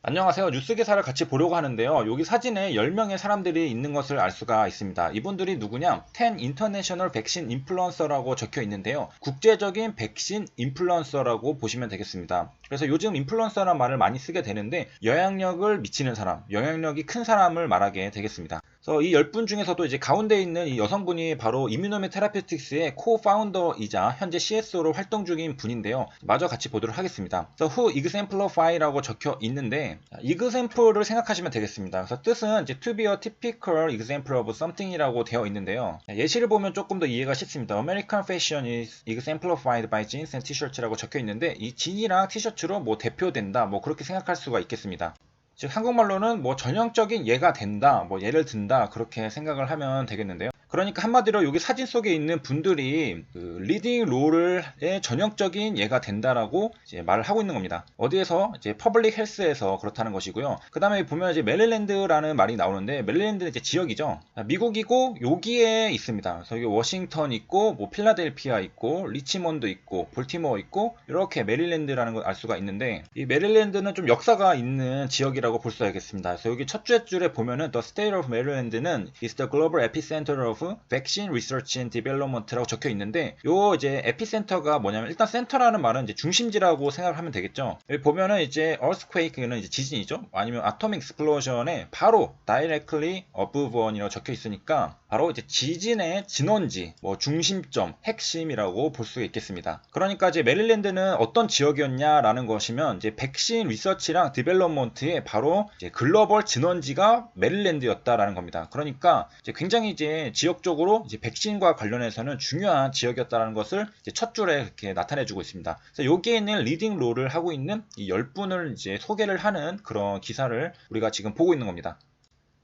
안녕하세요. 뉴스 기사를 같이 보려고 하는데요. 여기 사진에 10명의 사람들이 있는 것을 알 수가 있습니다. 이분들이 누구냐? 10 International Vaccine Influencer라고 적혀 있는데요. 국제적인 백신 인플루언서라고 보시면 되겠습니다. 그래서 요즘 인플루언서라는 말을 많이 쓰게 되는데 영향력을 미치는 사람, 영향력이 큰 사람을 말하게 되겠습니다. 그래서 이 10분 중에서도 이제 가운데 있는 이 여성분이 바로 이뮤노미 테라피틱스의 co-founder이자 현재 CSO로 활동 중인 분인데요. 마저 같이 보도록 하겠습니다. 그래서 who exemplify라고 적혀 있는데 example을 생각하시면 되겠습니다. 그래서 뜻은 이제 to be a typical example of something이라고 되어 있는데요. 예시를 보면 조금 더 이해가 쉽습니다. American fashion is exemplified by jeans and t-shirts라고 적혀 있는데 이 진이랑 티셔츠로 뭐 대표된다, 뭐 그렇게 생각할 수가 있겠습니다. 즉 한국말로는 뭐 전형적인 예가 된다, 뭐 예를 든다 그렇게 생각을 하면 되겠는데요. 그러니까 한마디로 여기 사진 속에 있는 분들이 그 리딩 롤의 전형적인 예가 된다라고 이제 말을 하고 있는 겁니다. 어디에서 이제 퍼블릭 헬스에서 그렇다는 것이고요. 그 다음에 보면 이제 메릴랜드라는 말이 나오는데 메릴랜드는 이제 지역이죠. 미국이고 여기에 있습니다. 그래서 여기 워싱턴 있고 뭐 필라델피아 있고 리치몬드 있고 볼티모어 있고 이렇게 메릴랜드라는 걸 알 수가 있는데 이 메릴랜드는 좀 역사가 있는 지역이라고 볼 수 있겠습니다. 그래서 여기 첫 줄에 보면은 The State of Maryland는 is the global epicenter of Vaccine Research and Development라고 적혀 있는데 요 이제 에피센터가 뭐냐면 일단 센터라는 말은 이제 중심지라고 생각을 하면 되겠죠. 여기 보면은 이제 earthquake는 이제 지진이죠. 아니면 atomic explosion에 바로 directly above one이라고 적혀 있으니까 바로 이제 지진의 진원지, 뭐 중심점, 핵심이라고 볼 수 있겠습니다. 그러니까 이제 메릴랜드는 어떤 지역이었냐라는 것이면 이제 백신 리서치랑 디벨롭먼트의 바로 이제 글로벌 진원지가 메릴랜드였다라는 겁니다. 그러니까 이제 굉장히 이제 지역적으로 이제 백신과 관련해서는 중요한 지역이었다라는 것을 이제 첫 줄에 이렇게 나타내주고 있습니다. 그래서 여기에 있는 리딩 롤을 하고 있는 이 10분을 이제 소개를 하는 그런 기사를 우리가 지금 보고 있는 겁니다.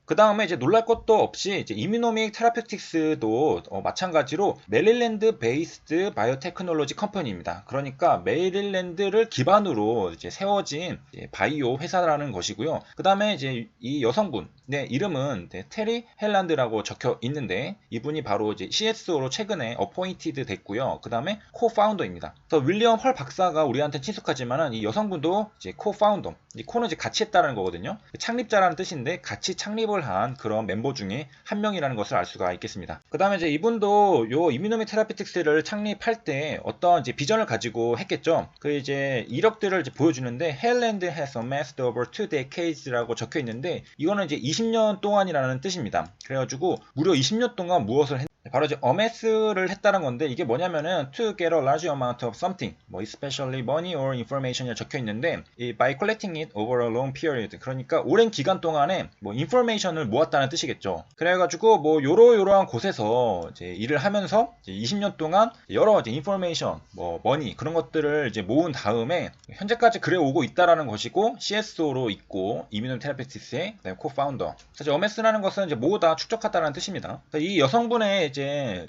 그 다음에 이제 놀랄 것도 없이 이제 이뮤노믹 테라피틱스도 마찬가지로 메릴랜드 베이스드 바이오테크놀로지 컴퍼니입니다. 그러니까 메릴랜드를 기반으로 이제 세워진 이제 바이오 회사라는 것이고요. 그 다음에 이제 이 여성분의 이름은 테리 헬란드라고 적혀 있는데 이분이 바로 이제 CSO로 최근에 어포인티드 됐고요. 그 다음에 코파운더입니다. 그래서 윌리엄 헐 박사가 우리한테 친숙하지만은 이 여성분도 이제 코파운더, 이 코는 이제 같이 했다는 거거든요. 창립자라는 뜻인데 같이 창립을 한 그런 멤버 중에 한 명이라는 것을 알 수가 있겠습니다. 그 다음에 이제 이분도 요 이뮤노미 테라피틱스를 창립할 때 어떤 이제 비전을 가지고 했겠죠. 그 이제 이력들을 이제 보여주는데 Highland has amassed over 2 decades라고 적혀 있는데 이거는 이제 20년 동안이라는 뜻입니다. 그래가지고 무려 20년 동안 무엇을 했 바로 이제 amass를 했다는 건데 이게 뭐냐면은 to get a large amount of something, 뭐 especially money or information이 적혀 있는데 이 by collecting it over a long period, 그러니까 오랜 기간 동안에 뭐 information을 모았다는 뜻이겠죠. 그래가지고 뭐 요러요러한 곳에서 이제 일을 하면서 이제 20년 동안 여러 이제 information, 뭐 money 그런 것들을 이제 모은 다음에 현재까지 그래 오고 있다라는 것이고 CSO로 있고 이뮤노 테라피틱스의 co-founder. 사실 amass라는 것은 이제 모으다 축적하다라는 뜻입니다. 이 여성분의 이제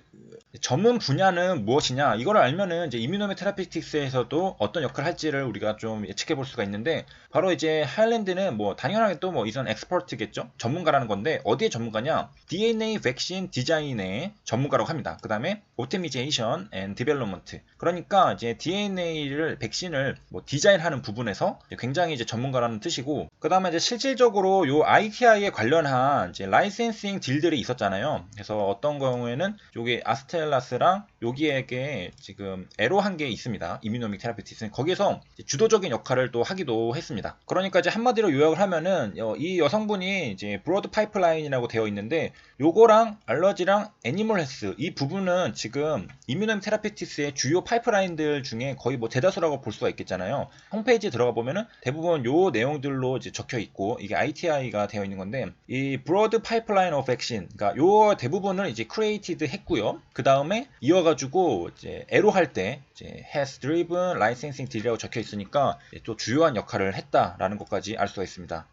전문 분야는 무엇이냐 이걸 알면은 이제 이뮤노미 테라피틱스에서도 어떤 역할을 할지를 우리가 좀 예측해 볼 수가 있는데 바로 이제 하일랜드는 뭐 당연하게 또 뭐 이전 엑스퍼트겠죠. 전문가라는 건데 어디에 전문가냐? DNA 백신 디자인의 전문가라고 합니다. 그 다음에 오프티미제이션 앤 디벨롭먼트, 그러니까 이제 DNA를 백신을 뭐 디자인하는 부분에서 굉장히 이제 전문가라는 뜻이고, 그 다음에 이제 실질적으로 요 ITI에 관련한 이제 라이센싱 딜들이 있었잖아요. 그래서 어떤 경우에는 요게 아스텔라스랑 여기에게 지금 에로 한 개 있습니다. 이뮤노믹 테라피틱스는 거기에서 주도적인 역할을 또 하기도 했습니다. 그러니까 이제 한마디로 요약을 하면은 이 여성분이 이제 브로드 파이프라인이라고 되어 있는데 요거랑 알러지랑 애니멀 헬스 이 부분은 지금 이뮤노믹 테라피틱스의 주요 파이프라인들 중에 거의 뭐 대다수라고 볼 수가 있겠잖아요. 홈페이지에 들어가 보면은 대부분 요 내용들로 이제 적혀 있고 이게 ITI가 되어 있는 건데 이 브로드 파이프라인 오브 액션, 그러니까 요 대부분을 이제 크리에이티드 했고요. 그 다음에 이어가지고 이제 에로 할 때 이제 has driven licensing deal이라고 적혀 있으니까 또 주요한 역할을 했다라는 것까지 알 수가 있습니다.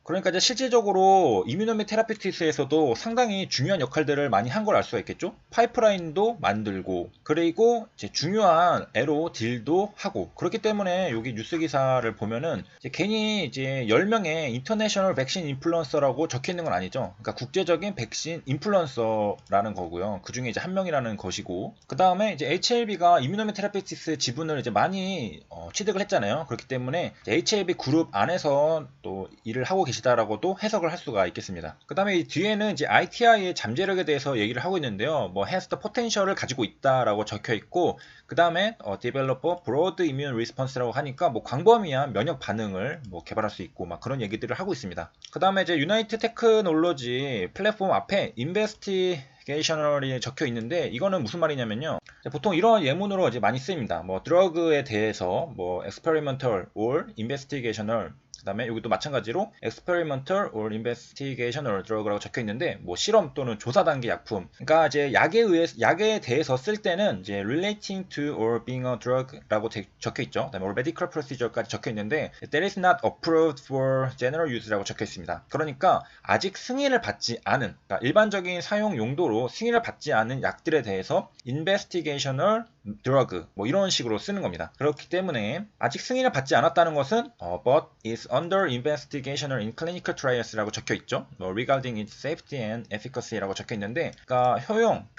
그러니까 이제 실질적으로 이뮤노미 테라피utics에서도 상당히 중요한 역할들을 많이 한 걸 알 수가 있겠죠. 파이프라인도 만들고 그리고 이제 중요한 애로 딜도 하고 그렇기 때문에 여기 뉴스 기사를 보면은 이제 괜히 이제 10명의 인터내셔널 백신 인플루언서라고 적혀 있는 건 아니죠. 그러니까 국제적인 백신 인플루언서라는 거고요. 그 중에 이제 한 명이라는 것이고 그 다음에 이제 HLB가 이뮤노미 테라피utics 지분을 이제 많이 취득을 했잖아요. 그렇기 때문에 HLB 그룹 안에서 또 일을 하고 계시다라고도 해석을 할 수가 있겠습니다. 그 다음에 이 뒤에는 이제 ITI의 잠재력에 대해서 얘기를 하고 있는데요. 뭐 has the potential을 가지고 있다라고 적혀 있고 그 다음에 develop broad immune response라고 하니까 뭐 광범위한 면역 반응을 뭐 개발할 수 있고 막 그런 얘기들을 하고 있습니다. 그 다음에 이제 유나이트 테크놀로지 플랫폼 앞에 investigational이 적혀 있는데 이거는 무슨 말이냐면요. 보통 이런 예문으로 이제 많이 쓰입니다. 뭐 드러그에 대해서 뭐 experimental or investigational 그 다음에 여기도 마찬가지로 experimental or investigational drug라고 적혀 있는데 뭐 실험 또는 조사 단계 약품. 그러니까 이제 약에 대해서 쓸 때는 이제 relating to or being a drug라고 적혀 있죠. 그다음에 or medical procedure까지 적혀 있는데 that is not approved for general use라고 적혀 있습니다. 그러니까 아직 승인을 받지 않은 그러니까 일반적인 사용 용도로 승인을 받지 않은 약들에 대해서 investigational drug 뭐 이런 식으로 쓰는 겁니다. 그렇기 때문에 아직 승인을 받지 않았다는 것은 but is under investigation in clinical trials라고 적혀 있죠. regarding its safety and efficacy라고 적혀 있는데, 그러니까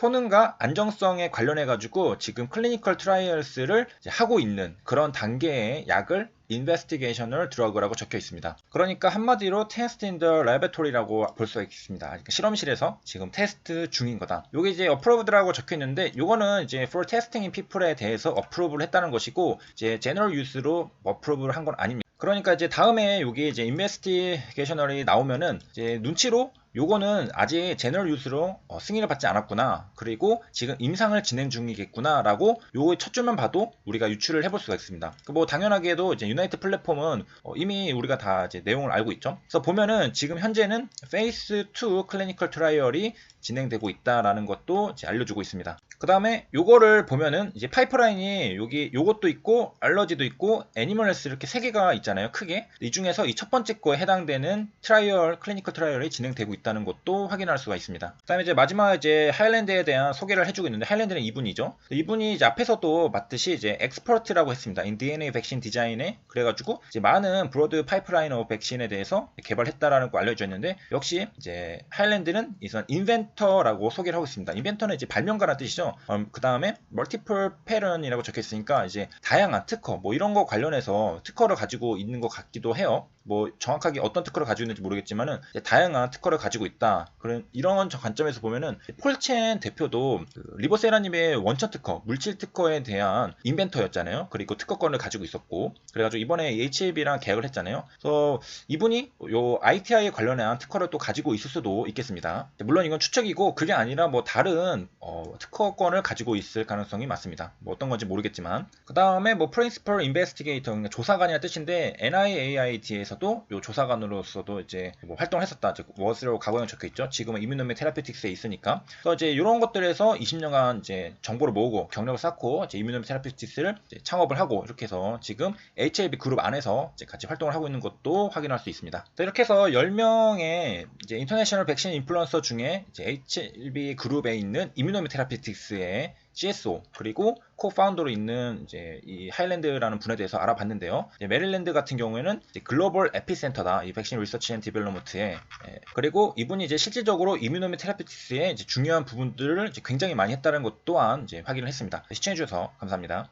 효능과 안정성에 관련해 가지고 지금 클리니컬 트라이얼스를 하고 있는 그런 단계의 약을 investigational drug라고 적혀 있습니다. 그러니까 한마디로 test in the laboratory라고 볼 수 있습니다. 그러니까 실험실에서 지금 테스트 중인 거다. 요게 이제 approved라고 적혀 있는데 요거는 이제 for testing in people에 대해서 approve를 했다는 것이고 이제 general use로 approve를 한 건 아닙니다. 그러니까 이제 다음에 여기 이제 investigational이 나오면은 이제 눈치로 요거는 아직 제너럴 유스로 승인을 받지 않았구나. 그리고 지금 임상을 진행 중이겠구나. 라고 요 첫 줄만 봐도 우리가 유추를 해볼 수가 있습니다. 뭐 당연하게도 이제 유나이트 플랫폼은 이미 우리가 다 이제 내용을 알고 있죠. 그래서 보면은 지금 현재는 페이스 2 클리니컬 트라이얼이 진행되고 있다라는 것도 이제 알려주고 있습니다. 그 다음에 요거를 보면은 이제 파이프라인이 여기 요것도 있고 알러지도 있고 애니멀 헬스 이렇게 세 개가 있잖아요. 크게. 이 중에서 이 첫 번째 거에 해당되는 트라이얼, 클리니컬 트라이얼이 진행되고 있다는 것도 확인할 수가 있습니다. 그 다음에 이제 마지막 이제 하일랜드에 대한 소개를 해주고 있는데 하일랜드는 이분이죠. 이분이 이제 앞에서도 봤듯이 이제 엑스퍼트라고 했습니다. in DNA 백신 디자인에 그래가지고 이제 많은 브로드 파이프라인 오브 백신에 대해서 개발했다라는 거 알려주었는데 역시 이제 하일랜드는 이선 인벤터라고 소개를 하고 있습니다. 인벤터는 이제 발명가라는 뜻이죠. 그 다음에 멀티플 패런이라고 적혀 있으니까 이제 다양한 특허 뭐 이런 거 관련해서 특허를 가지고 있는 것 같기도 해요. 뭐 정확하게 어떤 특허를 가지고 있는지 모르겠지만은 다양한 특허를 가지고 있다. 그런 이런 관점에서 보면은 폴첸 대표도 리버세라님의 원천 특허, 물질 특허에 대한 인벤터였잖아요. 그리고 특허권을 가지고 있었고 그래가지고 이번에 HLB랑 계약을 했잖아요. 그래서 이분이 요 ITI에 관련한 특허를 또 가지고 있을 수도 있겠습니다. 물론 이건 추측이고 그게 아니라 뭐 다른 특허권을 가지고 있을 가능성이 많습니다. 뭐 어떤 건지 모르겠지만 그 다음에 뭐 Principal Investigator 그러니까 조사관이라는 뜻인데 NIAID에서도 요 조사관으로서도 이제 뭐 활동을 했었다. 즉 워스라고 과거에 적혀 있죠. 지금은 이뮤노미 테라피틱스에 있으니까. 그래서 이제 이런 것들에서 20년간 이제 정보를 모으고 경력을 쌓고 이제 이뮤노미 테라피틱스를 창업을 하고 이렇게 해서 지금 HLB 그룹 안에서 이제 같이 활동을 하고 있는 것도 확인할 수 있습니다. 이렇게 해서 10명의 이제 인터내셔널 백신 인플루언서 중에 이제 HLB 그룹에 있는 이뮤노미 테라피틱스의 CSO 그리고 코파운더로 있는 이제 이 하일랜드라는 분에 대해서 알아봤는데요. 메릴랜드 같은 경우에는 이제 글로벌 에피센터다. 이 백신 리서치 앤 디벨로먼트에 그리고 이분이 이제 실질적으로 이뮤노미 테라피틱스의 이제 중요한 부분들을 이제 굉장히 많이 했다는 것 또한 이제 확인을 했습니다. 시청해주셔서 감사합니다.